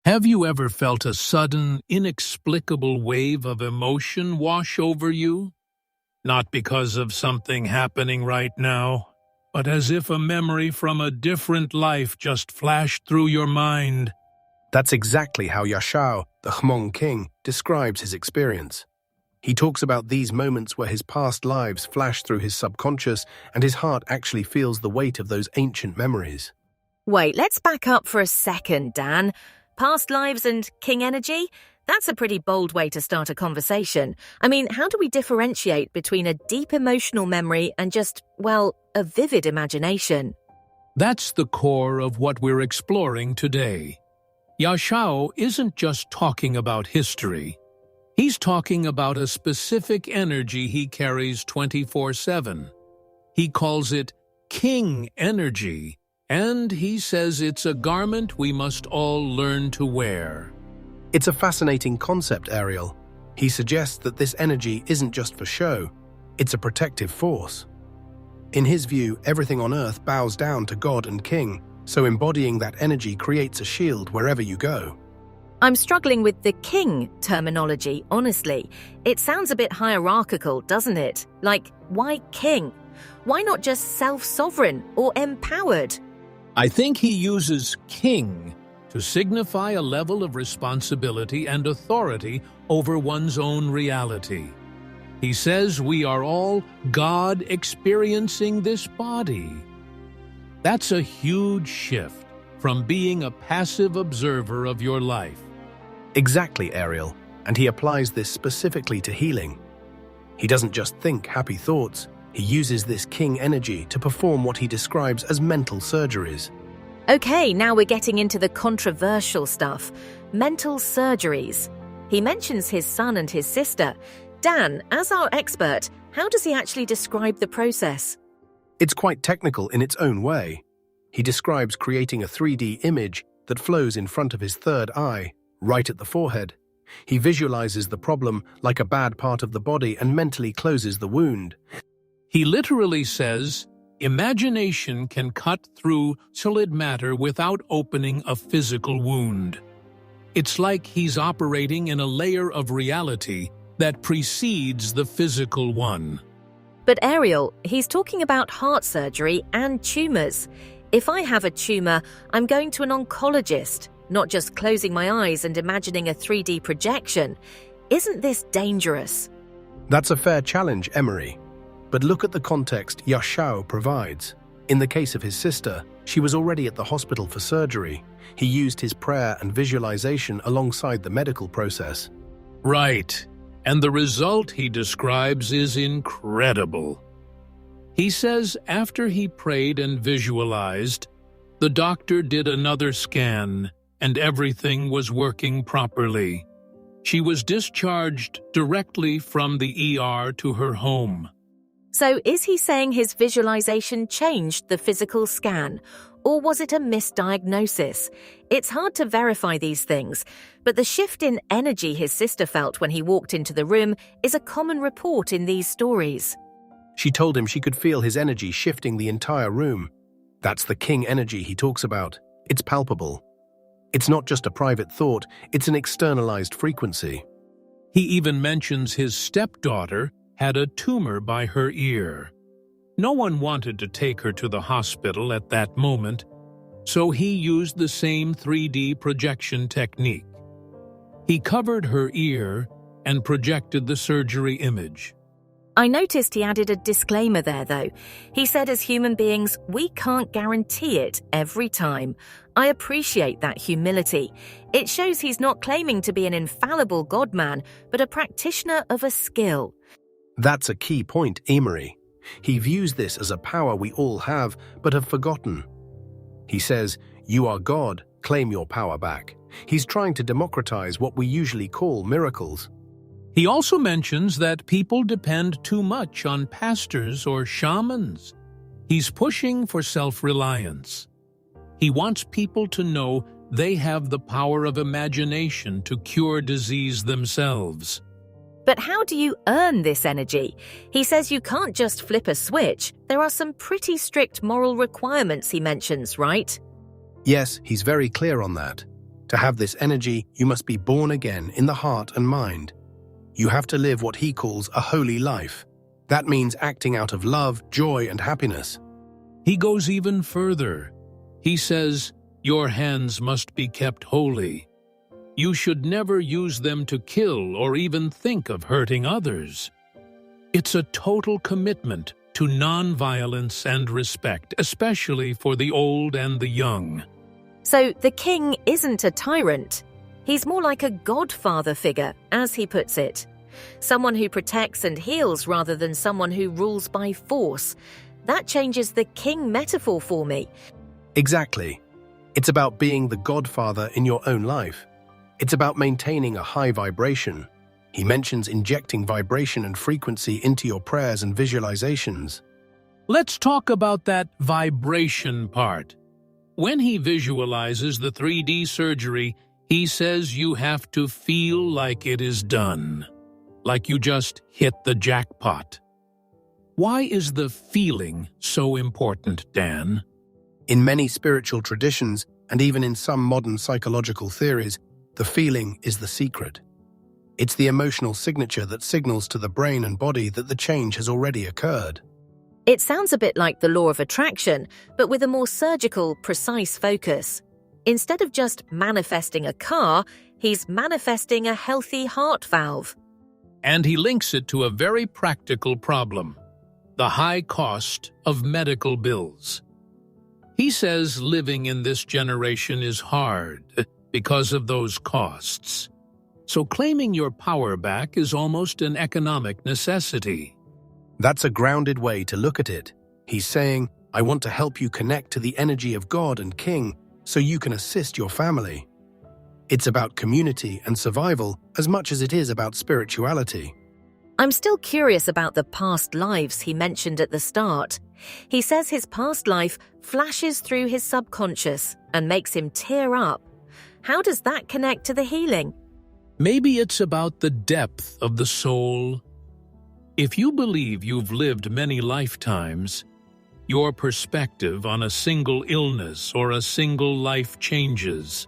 Have you ever felt a sudden, inexplicable wave of emotion wash over you? Not because of something happening right now, but as if a memory from a different life just flashed through your mind. That's exactly how Yahshao, the Hmong king, describes his experience. He talks about these moments where his past lives flash through his subconscious and his heart actually feels the weight of those ancient memories. Wait, let's back up for a second, Dan. Past lives and king energy? That's a pretty bold way to start a conversation. I mean, how do we differentiate between a deep emotional memory and just, well, a vivid imagination? That's the core of what we're exploring today. Yahshao isn't just talking about history. He's talking about a specific energy he carries 24/7. He calls it king energy, and he says it's a garment we must all learn to wear. It's a fascinating concept, Ariel. He suggests that this energy isn't just for show, it's a protective force. In his view, everything on Earth bows down to God and King, so embodying that energy creates a shield wherever you go. I'm struggling with the king terminology, honestly. It sounds a bit hierarchical, doesn't it? Like, why king? Why not just self-sovereign or empowered? I think he uses king to signify a level of responsibility and authority over one's own reality. He says we are all God experiencing this body. That's a huge shift from being a passive observer of your life. Exactly, Ariel, and he applies this specifically to healing. He doesn't just think happy thoughts, he uses this king energy to perform what he describes as mental surgeries. Okay, now we're getting into the controversial stuff. Mental surgeries. He mentions his son and his sister. Dan, as our expert, how does he actually describe the process? It's quite technical in its own way. He describes creating a 3D image that flows in front of his third eye, right at the forehead. He visualizes the problem like a bad part of the body and mentally closes the wound. He literally says, imagination can cut through solid matter without opening a physical wound. It's like he's operating in a layer of reality that precedes the physical one. But Ariel, he's talking about heart surgery and tumors. If I have a tumor, I'm going to an oncologist, not just closing my eyes and imagining a 3D projection. Isn't this dangerous? That's a fair challenge, Emery. But look at the context Yahshao provides. In the case of his sister, she was already at the hospital for surgery. He used his prayer and visualization alongside the medical process. Right, and the result he describes is incredible. He says after he prayed and visualized, the doctor did another scan and everything was working properly. She was discharged directly from the ER to her home. So is he saying his visualization changed the physical scan, or was it a misdiagnosis? It's hard to verify these things, but the shift in energy his sister felt when he walked into the room is a common report in these stories. She told him she could feel his energy shifting the entire room. That's the king energy he talks about. It's palpable. It's not just a private thought, it's an externalized frequency. He even mentions his stepdaughter had a tumor by her ear. No one wanted to take her to the hospital at that moment, so he used the same 3D projection technique. He covered her ear and projected the surgery image. I noticed he added a disclaimer there, though. He said as human beings, we can't guarantee it every time. I appreciate that humility. It shows he's not claiming to be an infallible God-man, but a practitioner of a skill. That's a key point, Emery. He views this as a power we all have, but have forgotten. He says, you are God, claim your power back. He's trying to democratize what we usually call miracles. He also mentions that people depend too much on pastors or shamans. He's pushing for self-reliance. He wants people to know they have the power of imagination to cure disease themselves. But how do you earn this energy? He says you can't just flip a switch. There are some pretty strict moral requirements he mentions, right? Yes, he's very clear on that. To have this energy, you must be born again in the heart and mind. You have to live what he calls a holy life. That means acting out of love, joy, and happiness. He goes even further. He says, your hands must be kept holy. You should never use them to kill or even think of hurting others. It's a total commitment to non-violence and respect, especially for the old and the young. So the king isn't a tyrant. He's more like a godfather figure, as he puts it. Someone who protects and heals rather than someone who rules by force. That changes the king metaphor for me. Exactly. It's about being the godfather in your own life. It's about maintaining a high vibration. He mentions injecting vibration and frequency into your prayers and visualizations. Let's talk about that vibration part. When he visualizes the 3D surgery, he says you have to feel like it is done, like you just hit the jackpot. Why is the feeling so important, Dan? In many spiritual traditions, and even in some modern psychological theories, the feeling is the secret. It's the emotional signature that signals to the brain and body that the change has already occurred. It sounds a bit like the law of attraction, but with a more surgical, precise focus. Instead of just manifesting a car, he's manifesting a healthy heart valve. And he links it to a very practical problem: the high cost of medical bills. He says living in this generation is hard because of those costs. So claiming your power back is almost an economic necessity. That's a grounded way to look at it. He's saying, I want to help you connect to the energy of God and King so you can assist your family. It's about community and survival as much as it is about spirituality. I'm still curious about the past lives he mentioned at the start. He says his past life flashes through his subconscious and makes him tear up. How does that connect to the healing? Maybe it's about the depth of the soul. If you believe you've lived many lifetimes, your perspective on a single illness or a single life changes.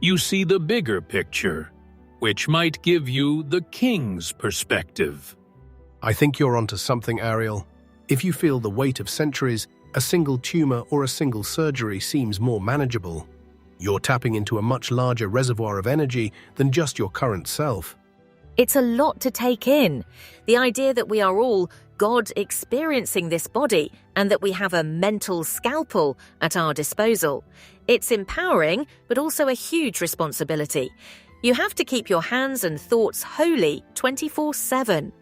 You see the bigger picture, which might give you the king's perspective. I think you're onto something, Ariel. If you feel the weight of centuries, a single tumor or a single surgery seems more manageable. You're tapping into a much larger reservoir of energy than just your current self. It's a lot to take in. The idea that we are all God experiencing this body and that we have a mental scalpel at our disposal. It's empowering, but also a huge responsibility. You have to keep your hands and thoughts holy 24/7.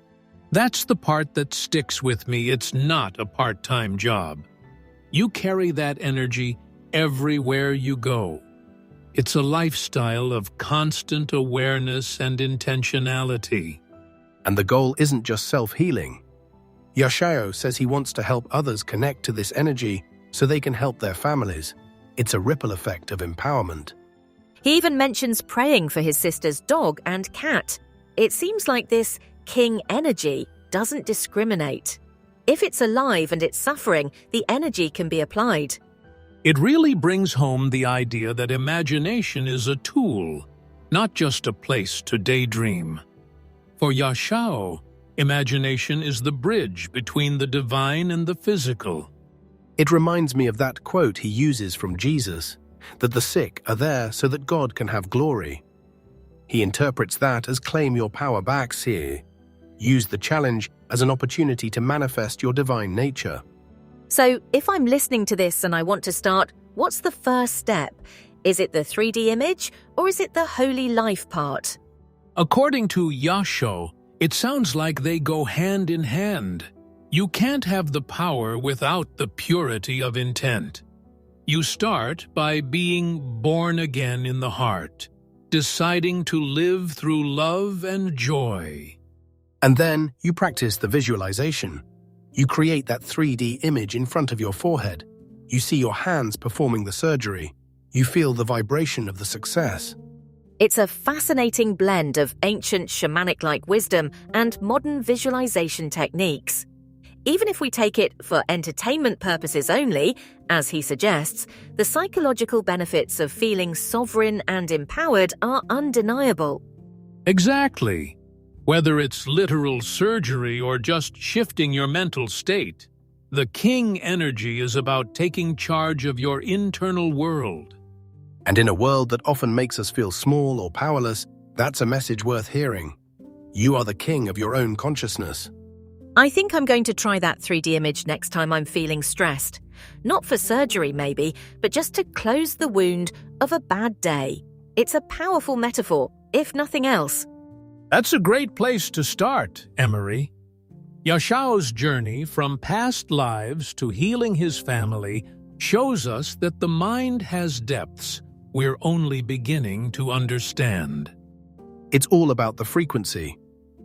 That's the part that sticks with me. It's not a part-time job. You carry that energy everywhere you go. It's a lifestyle of constant awareness and intentionality. And the goal isn't just self-healing. Yahshao says he wants to help others connect to this energy so they can help their families. It's a ripple effect of empowerment. He even mentions praying for his sister's dog and cat. It seems like this king energy doesn't discriminate. If it's alive and it's suffering, the energy can be applied. It really brings home the idea that imagination is a tool, not just a place to daydream. For Yahshao, imagination is the bridge between the divine and the physical. It reminds me of that quote he uses from Jesus, that the sick are there so that God can have glory. He interprets that as claim your power back here. Use the challenge as an opportunity to manifest your divine nature. So, if I'm listening to this and I want to start, what's the first step? Is it the 3D image or is it the holy life part? According to Yahshao, it sounds like they go hand in hand. You can't have the power without the purity of intent. You start by being born again in the heart, deciding to live through love and joy. And then you practice the visualization. You create that 3D image in front of your forehead. You see your hands performing the surgery. You feel the vibration of the success. It's a fascinating blend of ancient shamanic-like wisdom and modern visualization techniques. Even if we take it for entertainment purposes only, As he suggests, the psychological benefits of feeling sovereign and empowered are undeniable. Exactly. Whether it's literal surgery or just shifting your mental state, the king energy is about taking charge of your internal world. And in a world that often makes us feel small or powerless, that's a message worth hearing. You are the king of your own consciousness. I think I'm going to try that 3D image next time I'm feeling stressed. Not for surgery, maybe, but just to close the wound of a bad day. It's a powerful metaphor, if nothing else. That's a great place to start, Emery. Yahshao's journey from past lives to healing his family shows us that the mind has depths we're only beginning to understand. It's all about the frequency.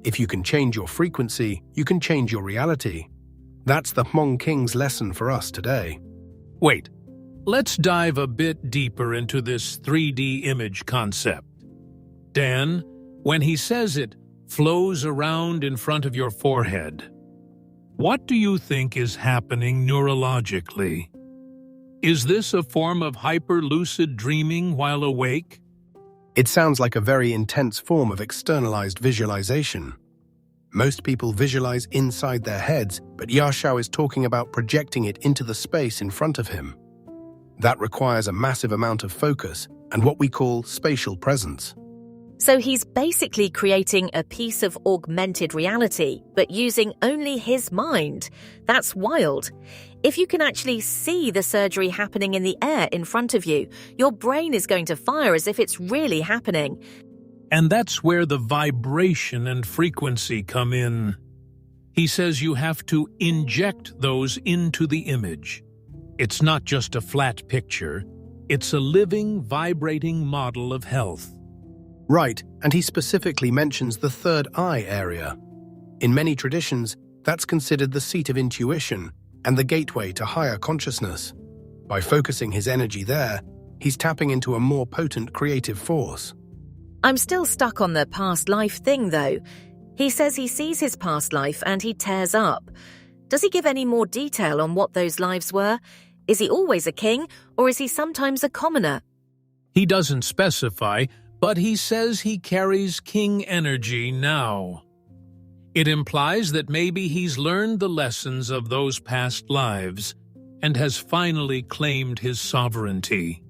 If you can change your frequency, you can change your reality. That's the Hmong King's lesson for us today. Wait, let's dive a bit deeper into this 3D image concept. Dan, when he says it flows around in front of your forehead, what do you think is happening neurologically? Is this a form of hyper-lucid dreaming while awake? It sounds like a very intense form of externalized visualization. Most people visualize inside their heads, but Yahshao is talking about projecting it into the space in front of him. That requires a massive amount of focus and what we call spatial presence. So he's basically creating a piece of augmented reality, but using only his mind. That's wild. If you can actually see the surgery happening in the air in front of you, your brain is going to fire as if it's really happening. And that's where the vibration and frequency come in. He says you have to inject those into the image. It's not just a flat picture, it's a living, vibrating model of health. Right, and he specifically mentions the third eye area. In many traditions, that's considered the seat of intuition and the gateway to higher consciousness. By focusing his energy there, he's tapping into a more potent creative force. I'm still stuck on the past life thing, though. He says he sees his past life and he tears up. Does he give any more detail on what those lives were? Is he always a king, or is he sometimes a commoner? He doesn't specify, but he says he carries king energy now. It implies that maybe he's learned the lessons of those past lives and has finally claimed his sovereignty.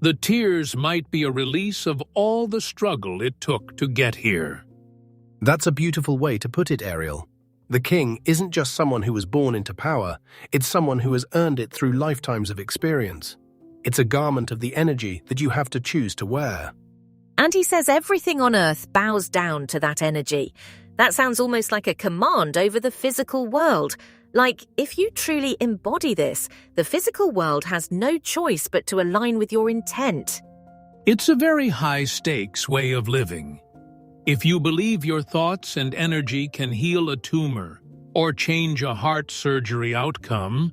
The tears might be a release of all the struggle it took to get here. That's a beautiful way to put it, Ariel. The king isn't just someone who was born into power, it's someone who has earned it through lifetimes of experience. It's a garment of the energy that you have to choose to wear. And he says everything on Earth bows down to that energy. That sounds almost like a command over the physical world. Like, if you truly embody this, the physical world has no choice but to align with your intent. It's a very high-stakes way of living. If you believe your thoughts and energy can heal a tumor or change a heart surgery outcome,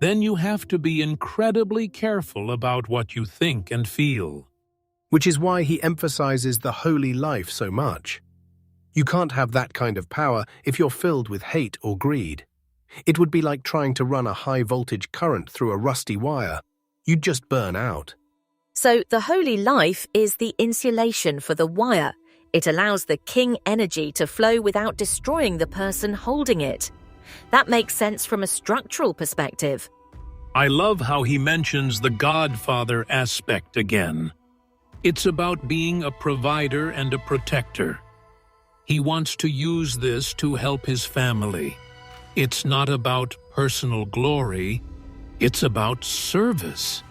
then you have to be incredibly careful about what you think and feel. Which is why he emphasizes the holy life so much. You can't have that kind of power if you're filled with hate or greed. It would be like trying to run a high-voltage current through a rusty wire. You'd just burn out. So the holy life is the insulation for the wire. It allows the king energy to flow without destroying the person holding it. That makes sense from a structural perspective. I love how he mentions the Godfather aspect again. It's about being a provider and a protector. He wants to use this to help his family. It's not about personal glory, it's about service.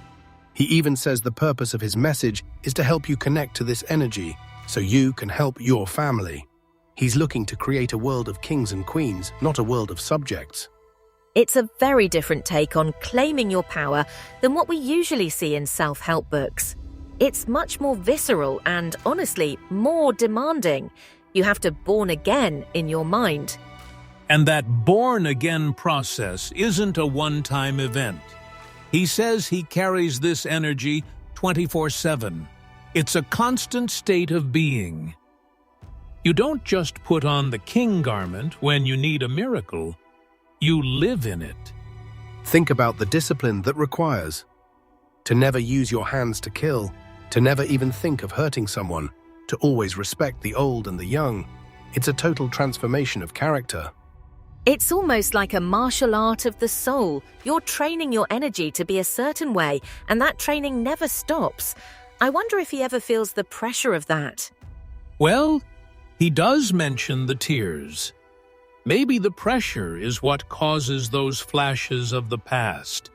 He even says the purpose of his message is to help you connect to this energy so you can help your family. He's looking to create a world of kings and queens, not a world of subjects. It's a very different take on claiming your power than what we usually see in self-help books. It's much more visceral and, honestly, more demanding. You have to born again in your mind. And that born-again process isn't a one-time event. He says he carries this energy 24/7. It's a constant state of being. You don't just put on the king garment when you need a miracle. You live in it. Think about the discipline that requires to never use your hands to kill, to never even think of hurting someone, to always respect the old and the young. It's a total transformation of character. It's almost like a martial art of the soul. You're training your energy to be a certain way, and that training never stops. I wonder if he ever feels the pressure of that. Well, he does mention the tears. Maybe the pressure is what causes those flashes of the past.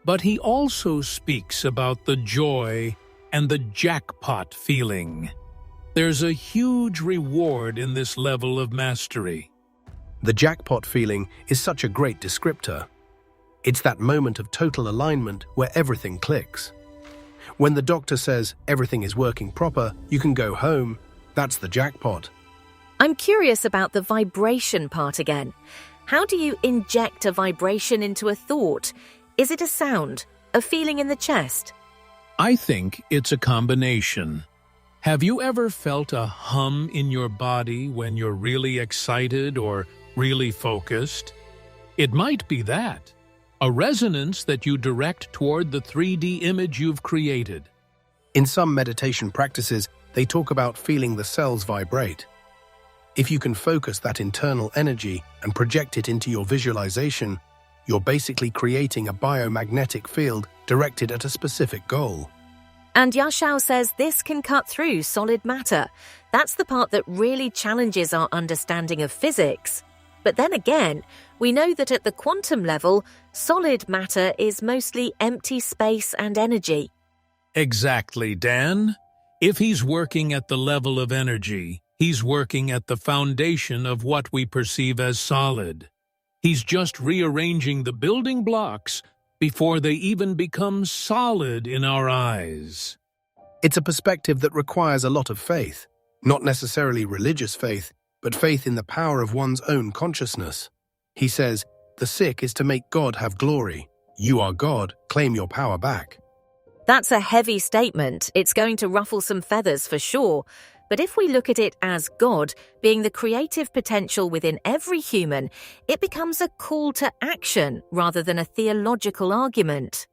But he also speaks about the joy and the jackpot feeling. There's a huge reward in this level of mastery. The jackpot feeling is such a great descriptor. It's that moment of total alignment where everything clicks. When the doctor says everything is working proper, you can go home, that's the jackpot. I'm curious about the vibration part again. How do you inject a vibration into a thought? Is it a sound, a feeling in the chest? I think it's a combination. Have you ever felt a hum in your body when you're really excited or really focused? It might be that, a resonance that you direct toward the 3D image you've created. In some meditation practices, they talk about feeling the cells vibrate. If you can focus that internal energy and project it into your visualization, you're basically creating a biomagnetic field directed at a specific goal. And Yahshao says this can cut through solid matter. That's the part that really challenges our understanding of physics. But then again, we know that at the quantum level, solid matter is mostly empty space and energy. Exactly, Dan. If he's working at the level of energy, he's working at the foundation of what we perceive as solid. He's just rearranging the building blocks before they even become solid in our eyes. It's a perspective that requires a lot of faith, not necessarily religious faith, but faith in the power of one's own consciousness. He says, the sick is to make God have glory. You are God, claim your power back. That's a heavy statement. It's going to ruffle some feathers for sure. But if we look at it as God being the creative potential within every human, it becomes a call to action rather than a theological argument.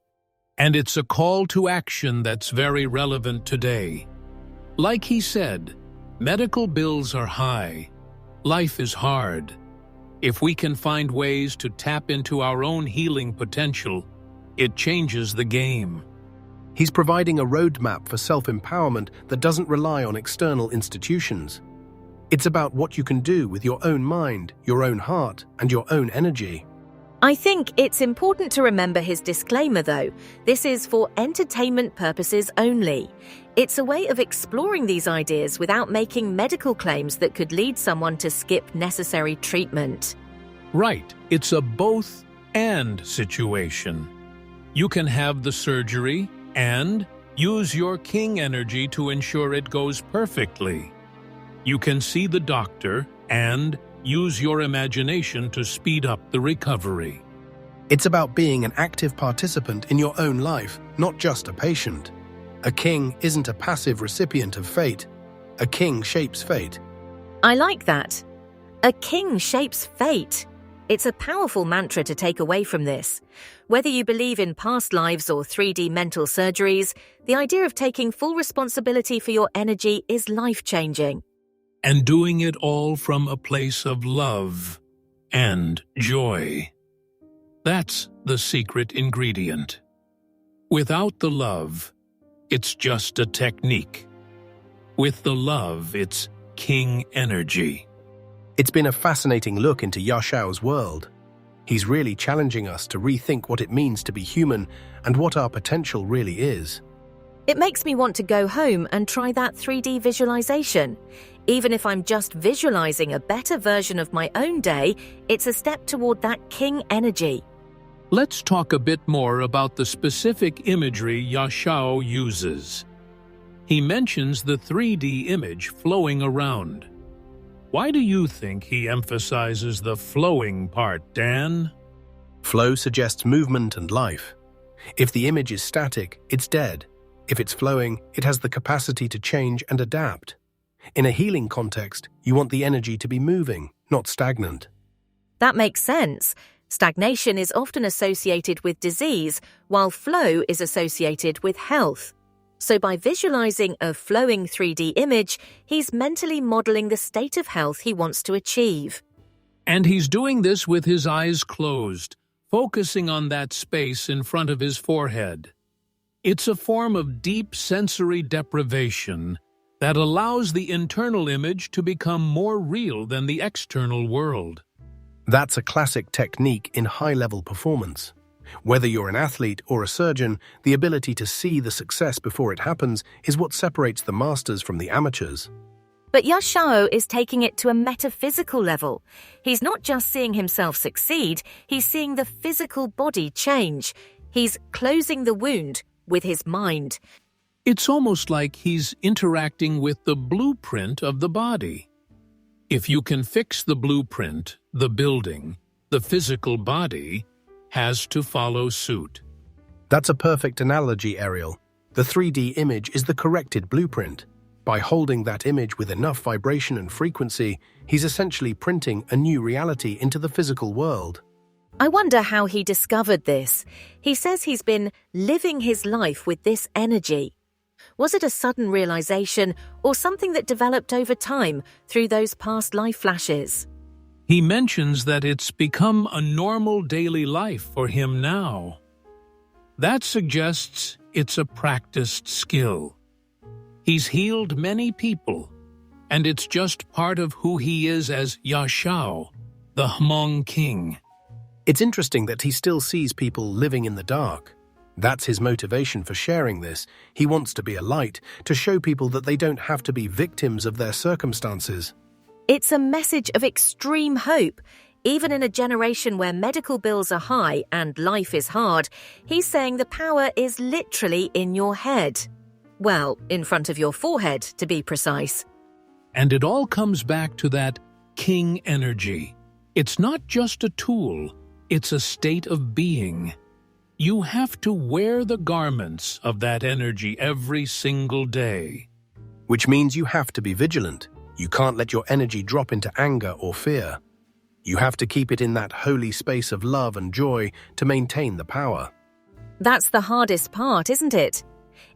And it's a call to action that's very relevant today. Like he said, medical bills are high. Life is hard. If we can find ways to tap into our own healing potential, it changes the game. He's providing a roadmap for self-empowerment that doesn't rely on external institutions. It's about what you can do with your own mind, your own heart, and your own energy. I think it's important to remember his disclaimer, though. This is for entertainment purposes only. It's a way of exploring these ideas without making medical claims that could lead someone to skip necessary treatment. Right, it's a both-and situation. You can have the surgery and use your king energy to ensure it goes perfectly. You can see the doctor and use your imagination to speed up the recovery. It's about being an active participant in your own life, not just a patient. A king isn't a passive recipient of fate. A king shapes fate. I like that. A king shapes fate. It's a powerful mantra to take away from this. Whether you believe in past lives or 3D mental surgeries, the idea of taking full responsibility for your energy is life-changing. And doing it all from a place of love and joy. That's the secret ingredient. Without the love, it's just a technique. With the love, it's king energy. It's been a fascinating look into Yahshao's world. He's really challenging us to rethink what it means to be human and what our potential really is. It makes me want to go home and try that 3D visualization. Even if I'm just visualizing a better version of my own day, it's a step toward that king energy. Let's talk a bit more about the specific imagery Yahshao uses. He mentions the 3D image flowing around. Why do you think he emphasizes the flowing part, Dan? Flow suggests movement and life. If the image is static, it's dead. If it's flowing, it has the capacity to change and adapt. In a healing context, you want the energy to be moving, not stagnant. That makes sense. Stagnation is often associated with disease, while flow is associated with health. So by visualizing a flowing 3D image, he's mentally modeling the state of health he wants to achieve. And he's doing this with his eyes closed, focusing on that space in front of his forehead. It's a form of deep sensory deprivation that allows the internal image to become more real than the external world. That's a classic technique in high-level performance. Whether you're an athlete or a surgeon, the ability to see the success before it happens is what separates the masters from the amateurs. But Yahshao is taking it to a metaphysical level. He's not just seeing himself succeed, he's seeing the physical body change. He's closing the wound with his mind. It's almost like he's interacting with the blueprint of the body. If you can fix the blueprint, the building, the physical body has to follow suit. That's a perfect analogy, Ariel. The 3D image is the corrected blueprint. By holding that image with enough vibration and frequency, he's essentially printing a new reality into the physical world. I wonder how he discovered this. He says he's been living his life with this energy. Was it a sudden realization or something that developed over time through those past life flashes? He mentions that it's become a normal daily life for him now. That suggests it's a practiced skill. He's healed many people, and it's just part of who he is as Yahshao, the Hmong king. It's interesting that he still sees people living in the dark. That's his motivation for sharing this. He wants to be a light, to show people that they don't have to be victims of their circumstances. It's a message of extreme hope. Even in a generation where medical bills are high and life is hard, he's saying the power is literally in your head. Well, in front of your forehead, to be precise. And it all comes back to that king energy. It's not just a tool, it's a state of being. You have to wear the garments of that energy every single day. Which means you have to be vigilant. You can't let your energy drop into anger or fear. You have to keep it in that holy space of love and joy to maintain the power. That's the hardest part, isn't it?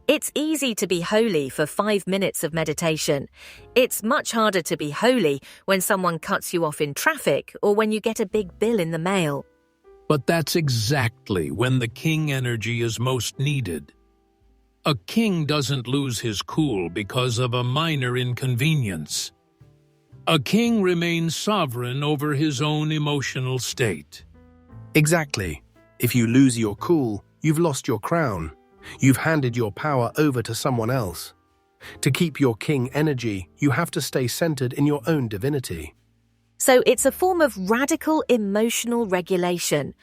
It's easy to be holy for 5 minutes of meditation. It's much harder to be holy when someone cuts you off in traffic or when you get a big bill in the mail. But that's exactly when the king energy is most needed. A king doesn't lose his cool because of a minor inconvenience. A king remains sovereign over his own emotional state. Exactly. If you lose your cool, you've lost your crown. You've handed your power over to someone else. To keep your king energy, you have to stay centered in your own divinity. So it's a form of radical emotional regulation.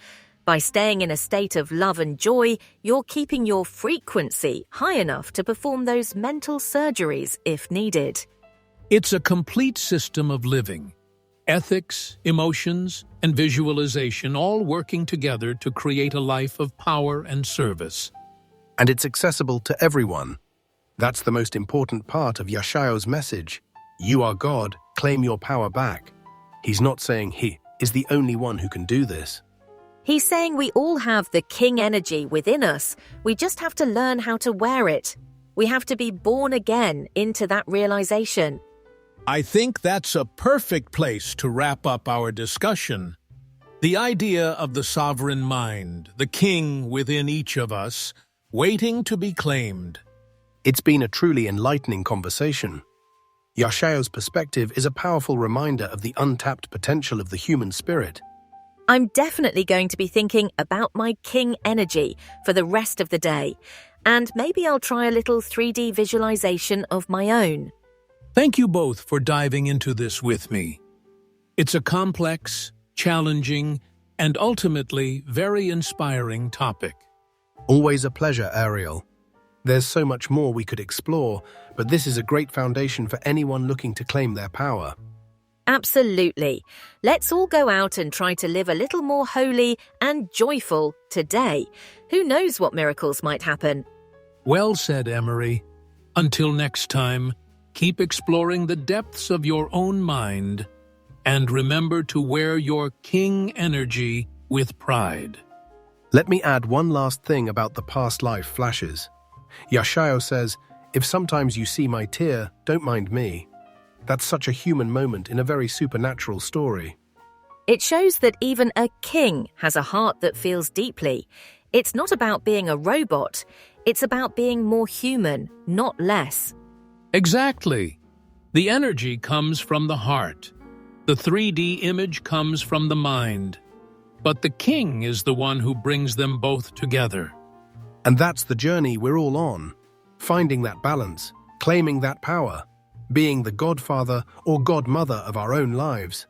By staying in a state of love and joy, you're keeping your frequency high enough to perform those mental surgeries if needed. It's a complete system of living. Ethics, emotions, and visualization all working together to create a life of power and service. And it's accessible to everyone. That's the most important part of Yahshao's message. You are God, claim your power back. He's not saying he is the only one who can do this. He's saying we all have the king energy within us. We just have to learn how to wear it. We have to be born again into that realization. I think that's a perfect place to wrap up our discussion. The idea of the sovereign mind, the king within each of us, waiting to be claimed. It's been a truly enlightening conversation. Yahshao's perspective is a powerful reminder of the untapped potential of the human spirit. I'm definitely going to be thinking about my king energy for the rest of the day, and maybe I'll try a little 3D visualization of my own. Thank you both for diving into this with me. It's a complex, challenging, and ultimately very inspiring topic. Always a pleasure, Ariel. There's so much more we could explore, but this is a great foundation for anyone looking to claim their power. Absolutely. Let's all go out and try to live a little more holy and joyful today. Who knows what miracles might happen? Well said, Emery. Until next time, keep exploring the depths of your own mind, and remember to wear your king energy with pride. Let me add one last thing about the past life flashes. Yahshao says, "If sometimes you see my tear, don't mind me." That's such a human moment in a very supernatural story. It shows that even a king has a heart that feels deeply. It's not about being a robot. It's about being more human, not less. Exactly. The energy comes from the heart. The 3D image comes from the mind. But the king is the one who brings them both together. And that's the journey we're all on. Finding that balance, claiming that power, being the godfather or godmother of our own lives.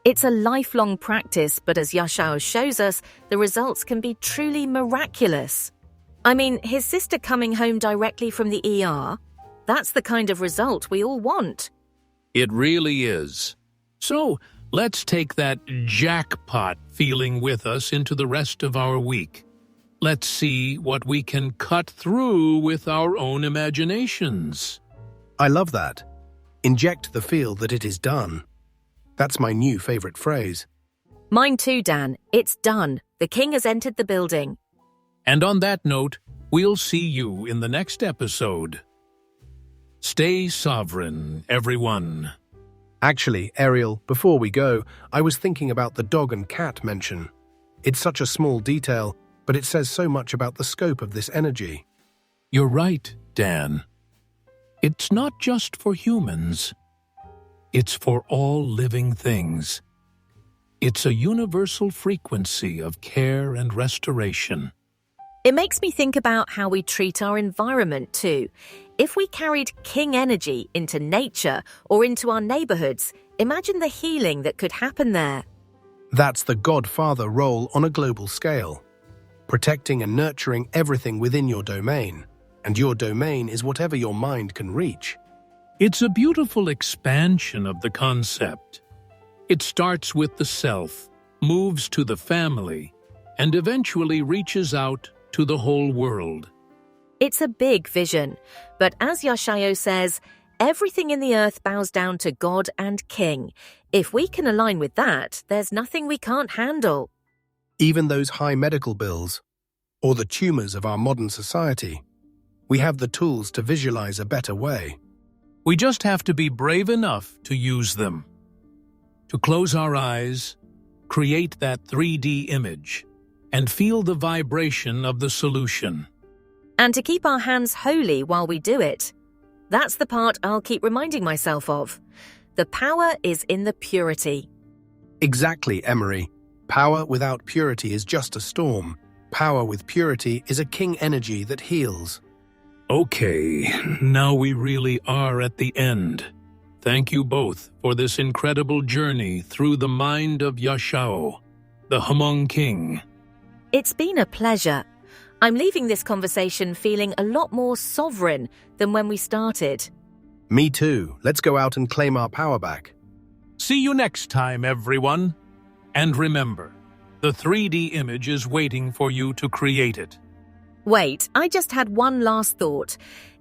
It's a lifelong practice, but as Yahshao shows us, the results can be truly miraculous. I mean, his sister coming home directly from the ER, that's the kind of result we all want. It really is. So, let's take that jackpot feeling with us into the rest of our week. Let's see what we can cut through with our own imaginations. I love that. Inject the feel that it is done. That's my new favorite phrase. Mine too, Dan. It's done. The king has entered the building. And on that note, we'll see you in the next episode. Stay sovereign, everyone. Actually, Ariel, before we go, I was thinking about the dog and cat mention. It's such a small detail, but it says so much about the scope of this energy. You're right, Dan. It's not just for humans. It's for all living things. It's a universal frequency of care and restoration. It makes me think about how we treat our environment too. If we carried king energy into nature or into our neighborhoods, imagine the healing that could happen there. That's the godfather role on a global scale. Protecting and nurturing everything within your domain. And your domain is whatever your mind can reach. It's a beautiful expansion of the concept. It starts with the self, moves to the family, and eventually reaches out to the whole world. It's a big vision, but as Yahshao says, everything in the earth bows down to God and King. If we can align with that, there's nothing we can't handle. Even those high medical bills, or the tumors of our modern society, we have the tools to visualize a better way. We just have to be brave enough to use them. To close our eyes, create that 3D image, and feel the vibration of the solution. And to keep our hands holy while we do it. That's the part I'll keep reminding myself of. The power is in the purity. Exactly, Emery. Power without purity is just a storm. Power with purity is a king energy that heals. Okay, now we really are at the end. Thank you both for this incredible journey through the mind of Yahshao, the Hmong King. It's been a pleasure. I'm leaving this conversation feeling a lot more sovereign than when we started. Me too. Let's go out and claim our power back. See you next time, everyone. And remember, the 3D image is waiting for you to create it. Wait, I just had one last thought.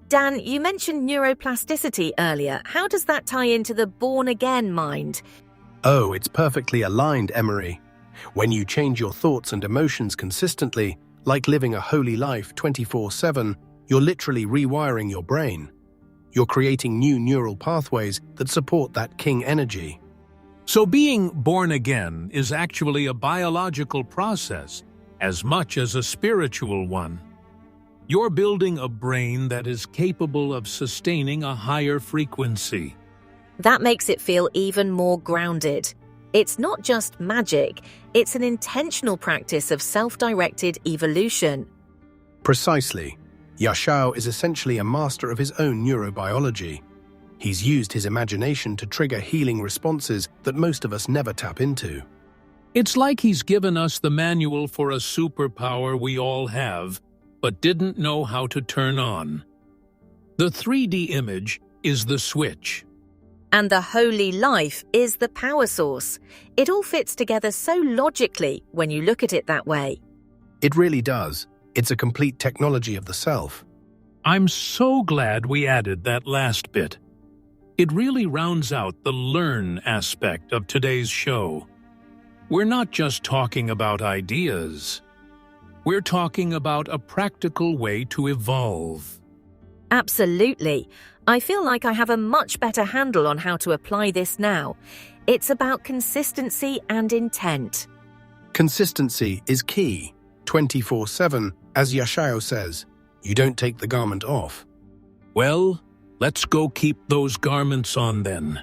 Dan, you mentioned neuroplasticity earlier. How does that tie into the born-again mind? Oh, it's perfectly aligned, Emery. When you change your thoughts and emotions consistently, like living a holy life 24/7, you're literally rewiring your brain. You're creating new neural pathways that support that king energy. So being born again is actually a biological process as much as a spiritual one. You're building a brain that is capable of sustaining a higher frequency. That makes it feel even more grounded. It's not just magic, it's an intentional practice of self-directed evolution. Precisely. Yahshao is essentially a master of his own neurobiology. He's used his imagination to trigger healing responses that most of us never tap into. It's like he's given us the manual for a superpower we all have, but didn't know how to turn on. The 3D image is the switch. And the holy life is the power source. It all fits together so logically when you look at it that way. It really does. It's a complete technology of the self. I'm so glad we added that last bit. It really rounds out the learn aspect of today's show. We're not just talking about ideas. We're talking about a practical way to evolve. Absolutely. I feel like I have a much better handle on how to apply this now. It's about consistency and intent. Consistency is key, 24/7, as Yahshao says. You don't take the garment off. Well, let's go keep those garments on then.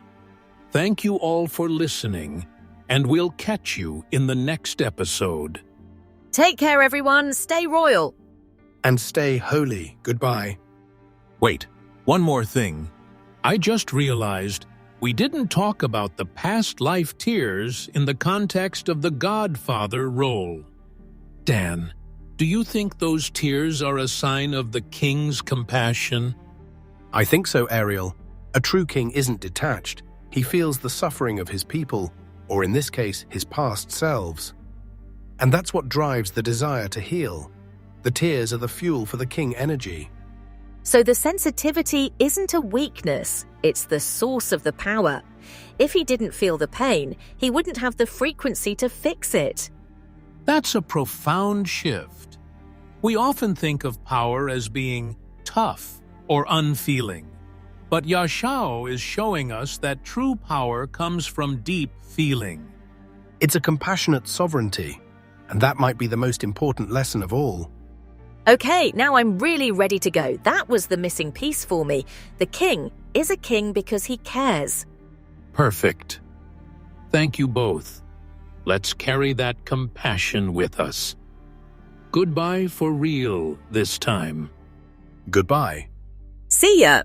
Thank you all for listening, and we'll catch you in the next episode. Take care, everyone. Stay royal. And stay holy. Goodbye. Wait, one more thing. I just realized we didn't talk about the past life tears in the context of the Godfather role. Dan, do you think those tears are a sign of the king's compassion? I think so, Ariel. A true king isn't detached. He feels the suffering of his people, or in this case, his past selves. And that's what drives the desire to heal. The tears are the fuel for the king energy. So the sensitivity isn't a weakness, it's the source of the power. If he didn't feel the pain, he wouldn't have the frequency to fix it. That's a profound shift. We often think of power as being tough or unfeeling. But Yahshao is showing us that true power comes from deep feeling. It's a compassionate sovereignty, and that might be the most important lesson of all. Okay, now I'm really ready to go. That was the missing piece for me. The king is a king because he cares. Perfect. Thank you both. Let's carry that compassion with us. Goodbye for real this time. Goodbye. See ya!